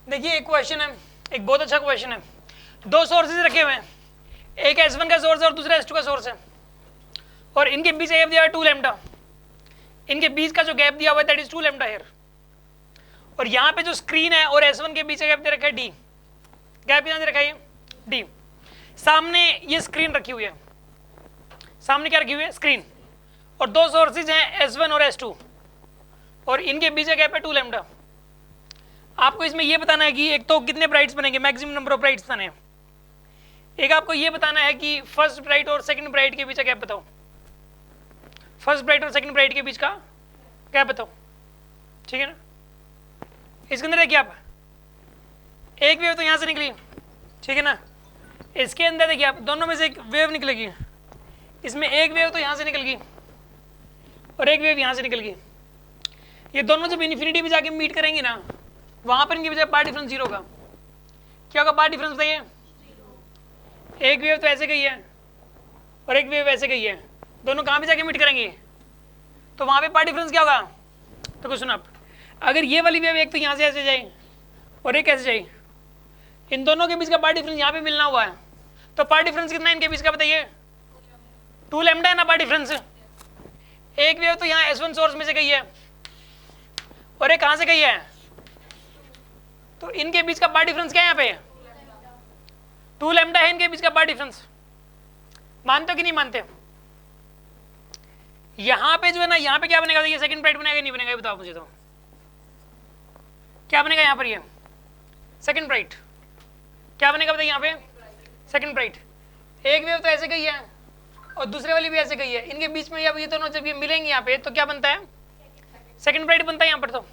देखिए एक क्वेश्चन है, एक बहुत अच्छा क्वेश्चन है। दो सोर्सेज रखे हुए हैं, एक S1 का सोर्स है और दूसरा S2 का सोर्स है, और इनके बीच गैप दिया है 2 लैम्डा। इनके बीच का जो गैप दिया हुआ है दैट इज 2 लैम्डा हियर। और यहाँ पे जो स्क्रीन है और S1 के बीच का गैप दे रखा है D। गैप यहाँ दे रखा है D। सामने ये स्क्रीन रखी हुई है, सामने क्या रखी हुई है? स्क्रीन। और दो सोर्सेज हैं S1 और S2, और इनके बीच का गैप है 2 लैम्डा। आपको इसमें यह बताना है कि एक तो कितने ब्राइट्स बनेंगे, मैक्सिमम नंबर ऑफ ब्राइट्स बने। एक आपको यह बताना है कि फर्स्ट ब्राइट और सेकंड ब्राइट के बीच का गैप बताओ। फर्स्ट ब्राइट और सेकंड ब्राइट के बीच का गैप बताओ, ठीक है ना। इसके अंदर देखिए आप, एक वेव तो यहां से निकली, ठीक है ना। इसके अंदर देखिए आप, दोनों में से एक वेव निकलेगी। इसमें एक वेव तो यहां से निकल गई और एक वेव यहां से निकल गई। ये दोनों जब इन्फिनिटी पे जाके मीट करेंगे ना, वहां पर इनके बीच पार्ट डिफरेंस 0 होगा। क्या होगा? पार्ट डिफरेंस बताइए। एक वेव तो ऐसे गई है और एक वेव ऐसे गई है, दोनों कहां पे जाके मीट करेंगे? तो वहां पे पार्ट डिफरेंस क्या होगा? तो कुछ सुना आप, अगर ये वाली वेव एक तो यहां से ऐसे जाए और एक ऐसे जाए, इन दोनों के बीच का पार्ट डिफरेंस यहाँ पे मिलना हुआ है, तो पार्ट डिफरेंस कितना है इनके बीच का बताइए? 2 लैम्डा है ना पार्ट डिफरेंस। एक वेव तो यहाँ S1 सोर्स में से गई है और एक कहां से गई है? तो इनके बीच का पार्ट डिफरेंस क्या है? यहाँ पे 2 लैम्डा है इनके बीच का पार्ट डिफरेंस। मानते हो कि नहीं मानते? यहां पे जो है ना, यहां पे क्या बनेगा? ये सेकंड ब्राइट बनेगा नहीं बनेगा? बताओ मुझे। तो क्या बनेगा यहाँ पर? ये सेकंड ब्राइट क्या बनेगा बताइए? यहाँ पे सेकंड ब्राइट। एक वेव तो ऐसे गई है और दूसरे वाली भी ऐसे गई है, इनके बीच में ये दोनों जब ये मिलेंगे यहाँ पे तो क्या बनता है? सेकंड ब्राइट बनता है यहाँ पर। तो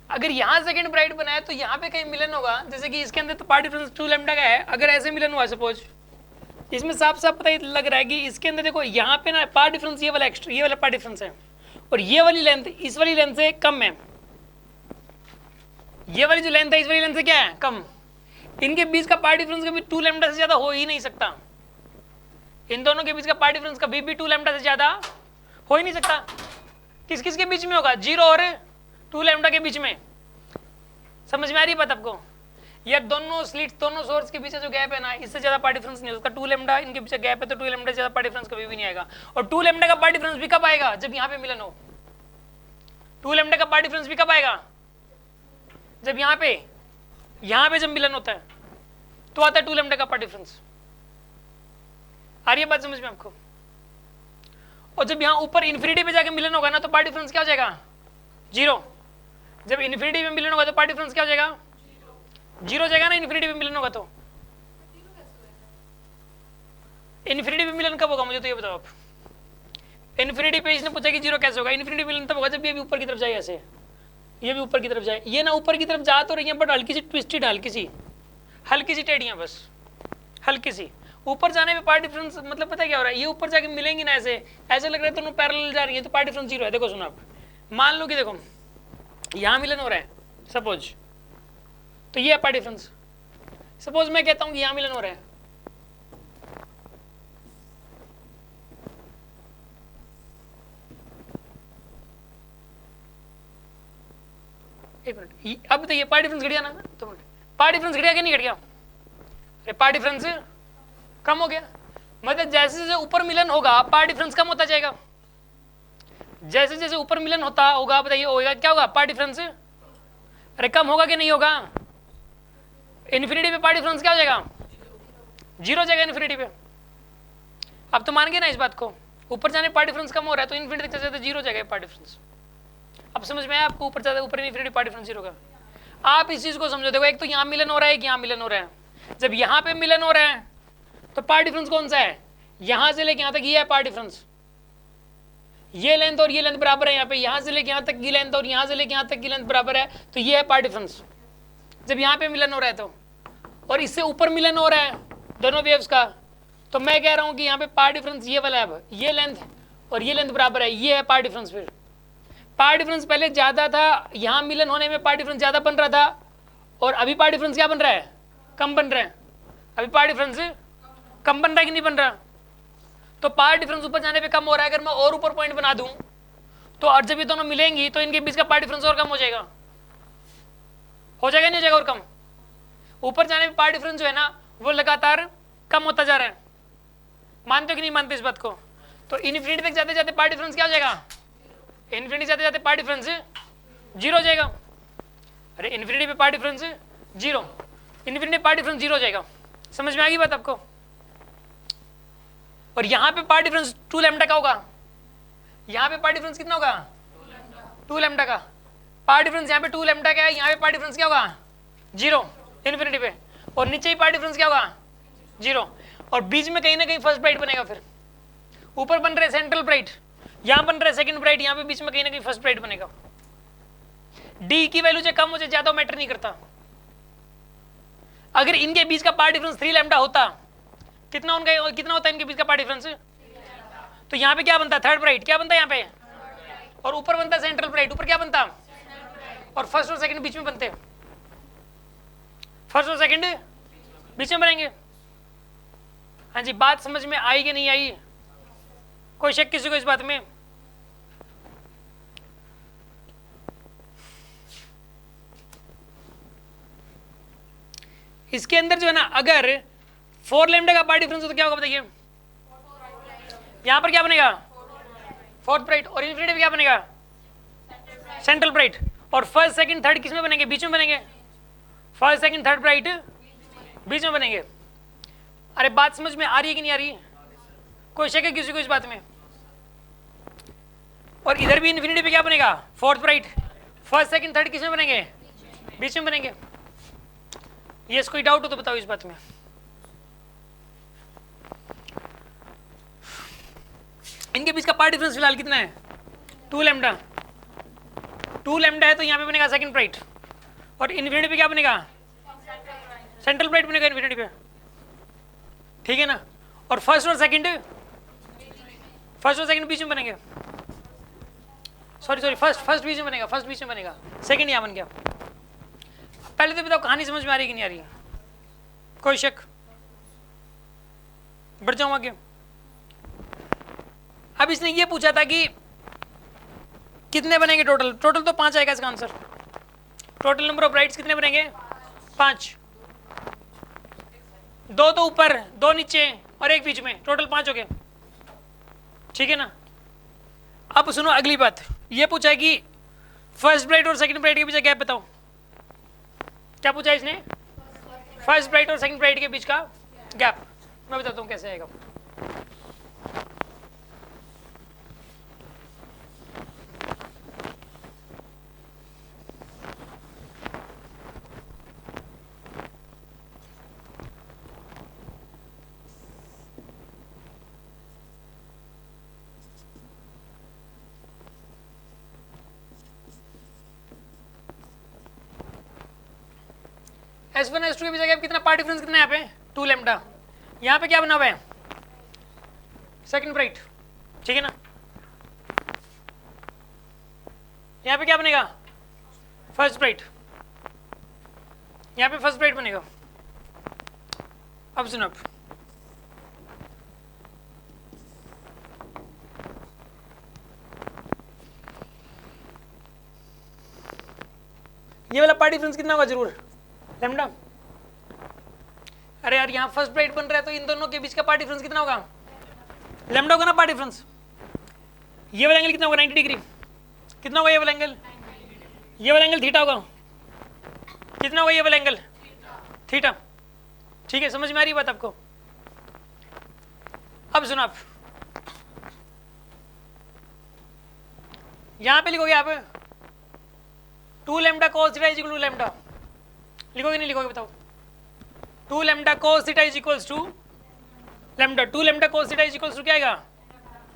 अगर यहाँ सेकंड ब्राइट बना है तो यहाँ पे कहीं मिलन होगा, जैसे कि इसके अंदर तो पार्ट डिफरेंस 2 लैम्डा का है। अगर ऐसे मिलन हुआ सपोज, इसमें साफ साफ पता लग रहा है कि इसके अंदर देखो यहाँ पे ना पार्ट डिफरेंस ये वाला एक्स्ट्रा, ये वाला पार्ट डिफरेंस है, और ये वाली लेंथ इस वाली लेंथ से कम है। ये वाली जो लेंथ है इस वाली लेंथ से क्या है? कम। इनके बीच का पार्ट डिफरेंस कभी 2 लैम्डा से ज्यादा हो ही नहीं सकता। इन दोनों के बीच का पार्ट डिफरेंस कभी भी 2 लैम्डा से ज्यादा हो ही नहीं सकता। किस किस के बीच में होगा? 0 और 2 लैम्डा के बीच में। समझ में आ रही बात आपको? ये दोनों स्लिट्स, दोनों सोर्स के बीच जो गैप है ना, इससे ज्यादा पार्ट डिफरेंस नहीं हो सकता। 2 लैम्डा इनके बीच गैप है तो 2 लैम्डा से ज्यादा पार्ट डिफरेंस कभी भी नहीं आएगा। और 2 लैम्डा का पार्ट डिफरेंस भी कब आएगा? जब यहाँ पे मिलन हो। 2 लैम्डा का पार्ट डिफरेंस भी कब आएगा? जब यहाँ पे जब मिलन होता है तो आता है 2 लैम्डा का पार्ट डिफरेंस। आ रही है बात समझ में आपको? और जब यहाँ ऊपर इन्फिनिटी पे जाके मिलन होगा ना तो पार्ट डिफरेंस क्या हो जाएगा? 0। जब इन्फिनिटी में मिलन होगा तो पार्ट डिफरेंस क्या हो जाएगा? 0 हो जाएगा ना। इन्फिनिटी में मिलन होगा तो इन्फिनिटी में मिलन कब होगा? मुझे तो ये बताओ आप। इन्फिनिटी पे इसने पूछा कि 0 कैसे होगा? इन्फिनिटी मिलन तब होगा जब ये भी ऊपर की तरफ जाए, ऐसे ये भी ऊपर की तरफ जाए। ये ना ऊपर की तरफ जा तो रही है बट हल्की सी ट्विस्टेड, हल्की सी टेढ़ियां, बस हल्की सी। ऊपर जाने में पार्ट डिफरेंस मतलब पता है क्या हो रहा है? ये ऊपर जाके मिलेंगी ना, ऐसे लग रहा है दोनों पैरेलल जा रही है तो पार्ट डिफरेंस 0 है। देखो सुनो आप, मान लो कि देखो यहां मिलन हो रहा है सपोज, तो ये है पार्ट डिफरेंस। सपोज मैं कहता हूं कि यहां मिलन हो रहा है, एक मिनट। अब बताइए पार्ट डिफरेंस घट गया ना? तो पार्ट डिफरेंस घट गया कि नहीं घट गया? अरे पार्ट डिफरेंस कम हो गया। मतलब जैसे जैसे ऊपर मिलन होगा पार्ट डिफरेंस कम होता जाएगा। जैसे जैसे ऊपर मिलन होता होगा, बताइए होगा क्या होगा? पार्ट डिफरेंस अरे कम होगा कि नहीं होगा? इन्फिनिटी पे पार्ट डिफरेंस क्या हो जाएगा? 0 हो जाएगा इन्फिनिटी पे। अब तो मान गए ना इस बात को? ऊपर जाने पार्ट डिफरेंस कम हो रहा है तो इन्फिनिटी तक जाते 0 हो जाएगा पार्ट डिफरेंस। अब समझ में आया आपको? ऊपर जाता ऊपर इन्फिनिटी पार्ट डिफरेंस 0 का। आप इस चीज को समझो। देखो एक तो यहाँ मिलन हो रहा है, एक यहाँ मिलन हो रहा है। जब यहाँ पे मिलन हो रहा है तो पार्ट डिफरेंस कौन सा है? यहां से लेके यहां तक ये है पार्ट डिफरेंस। ये लेंथ और ये लेंथ बराबर है। यहाँ पे यहां से लेके यहां तक की लेंथ और यहां से लेके यहां तक की लेंथ बराबर है, तो ये है पार्ट डिफरेंस जब यहाँ पे मिलन हो रहा है तो। और इससे ऊपर मिलन हो रहा है दोनों वेव्स का, तो मैं कह रहा हूं कि यहाँ पे पार्ट डिफरेंस ये वाला है। अब ये लेंथ और ये लेंथ बराबर है, ये है पार्ट डिफरेंस। फिर पार्ट डिफरेंस पहले ज्यादा था, यहाँ मिलन होने में पार्ट डिफरेंस ज्यादा बन रहा था, और अभी पार्ट डिफरेंस क्या बन रहा है? कम बन रहा है। अभी पार्ट डिफरेंस कम बन रहा है कि नहीं बन रहा? तो पार्ट डिफरेंस ऊपर जाने पे कम हो रहा है। अगर मैं और ऊपर पॉइंट बना दूं तो और जब ये दोनों मिलेंगी तो इनके बीच का पार्ट डिफरेंस और कम हो जाएगा। हो जाएगा नहीं हो जाएगा और कम? ऊपर जाने में पार्ट डिफरेंस जो है ना वो लगातार कम होता जा रहा है, मानते हो कि नहीं मानते इस बात को? तो इन्फिनिटी तक जाते जाते पार्ट डिफरेंस क्या हो जाएगा? इन्फिनिटी जाते जाते पार्ट डिफरेंस 0 हो जाएगा। अरे इन्फिनिटी पे path difference 0, infinity path difference 0 हो जाएगा। समझ में आ गई बात आपको? और यहाँ पे पार्ट डिफरेंस 2 लैम्डा का होगा, यहाँ पे पार्ट डिफरेंस कितना होगा? 2 लैम्डा का। पार्ट डिफरेंस यहाँ पे 2 लैम्डा का है, यहाँ पे पार्ट डिफरेंस क्या होगा? 0 इन्फिनिटी पे, और नीचे ही पार्ट डिफरेंस क्या होगा? 0, और बीच में कहीं ना कहीं फर्स्ट ब्राइट बनेगा। फिर ऊपर बन रहा है सेंट्रल ब्राइट, यहाँ बन रहा है सेकंड ब्राइट, यहाँ पे बीच में कहीं ना कहीं फर्स्ट ब्राइट बनेगा। डी की वैल्यू चाहे कम हो जाए ज्यादा मैटर नहीं करता। अगर इनके बीच का पार्ट डिफरेंस 3 लैम्डा होता, कितना उनका कितना होता है इनके बीच का पार्ट डिफरेंस? तो यहाँ पे क्या बनता? Third bright. क्या बनता है यहाँ पे? और ऊपर बनता सेंट्रल ब्राइट। ऊपर क्या बनता? और फर्स्ट और सेकंड बीच में बनते, फर्स्ट और सेकंड बीच में बनेंगे। हाँ जी, बात समझ में आई कि नहीं आई? कोई शक किसी को इस बात में? इसके अंदर जो है ना, अगर 4 लैम्डा का पार्ट डिफरेंस हो तो क्या होगा बताइए? यहां पर क्या बनेगा? Fourth bright. और इन्फिनिटी क्या बनेगा? Central bright. और फर्स्ट सेकंड थर्ड किस में बनेंगे? बीच में बनेंगे। फर्स्ट सेकंड थर्ड ब्राइट बीच में बनेंगे। अरे बात समझ में आ रही है कि नहीं आ रही? कोई शक है किसी को इस बात में? और इधर भी इन्फिनिटी पे क्या बनेगा? Fourth bright. First second third किस में बनेंगे? बीच में बनेंगे। यस, कोई डाउट हो तो बताओ इस बात में। इनके बीच का पार्ट डिफरेंस फिलहाल कितना है? 2 लैम्डा। 2 लैम्डा है तो यहाँ पे बनेगा सेकंड ब्राइट, और इन्फिनिटी पे क्या बनेगा? सेंट्रल ब्राइट बनेगा इन्फिनिटी पे, ठीक है ना? और फर्स्ट और सेकंड बीच में बनेंगे। सॉरी फर्स्ट बीच में बनेगा, फर्स्ट बीच में बनेगा, सेकंड यहाँ बन गया। पहले तो बताओ कहानी समझ में आ रही है कि नहीं आ रही है? कोई शक? बढ़ जाऊं आगे। अब इसने ये पूछा था कि कितने बनेंगे टोटल? टोटल तो 5 आएगा इसका answer. Total number of brides कितने बनेंगे? 5। 2 तो ऊपर, 2 नीचे और 1 बीच में, टोटल 5 हो गए, ठीक है ना? अब सुनो अगली बात। ये पूछा है कि फर्स्ट ब्राइट और सेकंड ब्राइट के बीच गैप बताओ। क्या पूछा है इसने? फर्स्ट ब्राइट और सेकंड ब्राइट के बीच का गैप। मैं बताता हूं कैसे आएगा। S1 S2 के बीच गैप कितना? पार्ट डिफरेंस कितना है यहाँ पे? 2 लैम्डा। यहाँ पे क्या बना हुआ है? सेकंड ब्राइट, ठीक है ना? यहाँ पे क्या बनेगा? First bright. यहाँ पे फर्स्ट ब्राइट बनेगा। अब सुनो, ये वाला पार्ट डिफरेंस कितना होगा? जरूर लैम्डा। अरे यार यहाँ फर्स्ट ब्राइट बन रहा है तो इन दोनों के बीच का पार्ट डिफरेंस कितना होगा? लैम्डा होगा ना पार्ट डिफरेंस। ये वाला एंगल कितना होगा? 90 डिग्री। कितना होगा ये वाला एंगल? ये वाला एंगल थीटा होगा। कितना होगा ये वाला एंगल? थीटा। ठीक है, समझ में आ रही बात आपको? अब सुनो, आप यहां पे लिखोगे आप 2 lambda cos theta is equal to lambda. लिखोगे नहीं लिखोगे बताओ? 2 lambda cos theta is equals to lambda. 2 lambda cos theta is equals to क्या आएगा?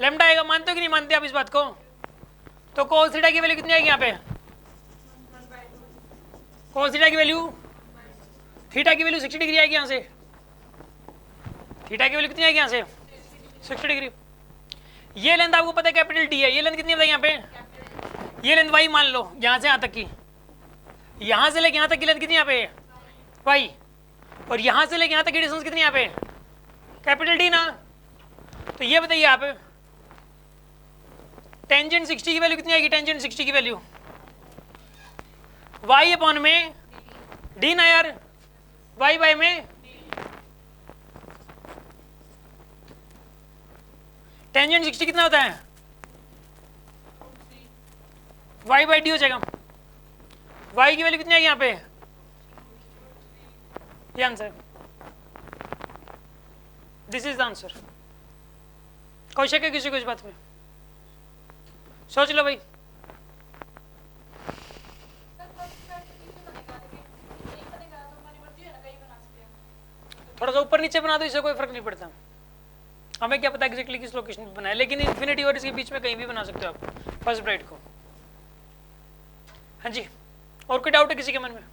लैम्डा आएगा। मानते हो कि नहीं मानते आप इस बात को? तो cos थीटा की वैल्यू कितनी आएगी यहाँ पे? cos थीटा की वैल्यू, थीटा की वैल्यू 60 डिग्री आएगी यहाँ से। थीटा की वैल्यू कितनी आएगी यहाँ से? 60 डिग्री। ये लेंथ आपको पता है कैपिटल डी है। ये लेंथ कितनी है यहाँ पे? ये लेंथ वाई मान लो, यहाँ से यहाँ तक की। यहाँ से लेके यहाँ तक की लेंथ कितनी यहाँ पे? वाई। और यहाँ से लेके यहाँ तक की डिस्टेंस कितनी यहाँ पे? कैपिटल डी ना। तो ये बताइए आप, टेंजेंट 60 की वैल्यू कितनी आएगी? टेंजेंट 60 की वैल्यू वाई अपॉन में डी ना यार, वाई बाई में टेंजेंट 60 कितना होता है, वाई बाई डी हो जाएगा। वाई की वैल्यू कितनी आएगी यहाँ पे, ये answer, this is the answer. कोई शक है किसी को इस बात में? सोच लो भाई। थोड़ा सा ऊपर नीचे बना दो, इससे कोई फर्क नहीं पड़ता, हमें क्या पता एग्जैक्टली किस लोकेशन पे बनाए, लेकिन इन्फिनिटी और इसके बीच में कहीं भी बना सकते हो आप फर्स्ट ब्राइट को। हाँ जी, और कोई डाउट है किसी के मन में?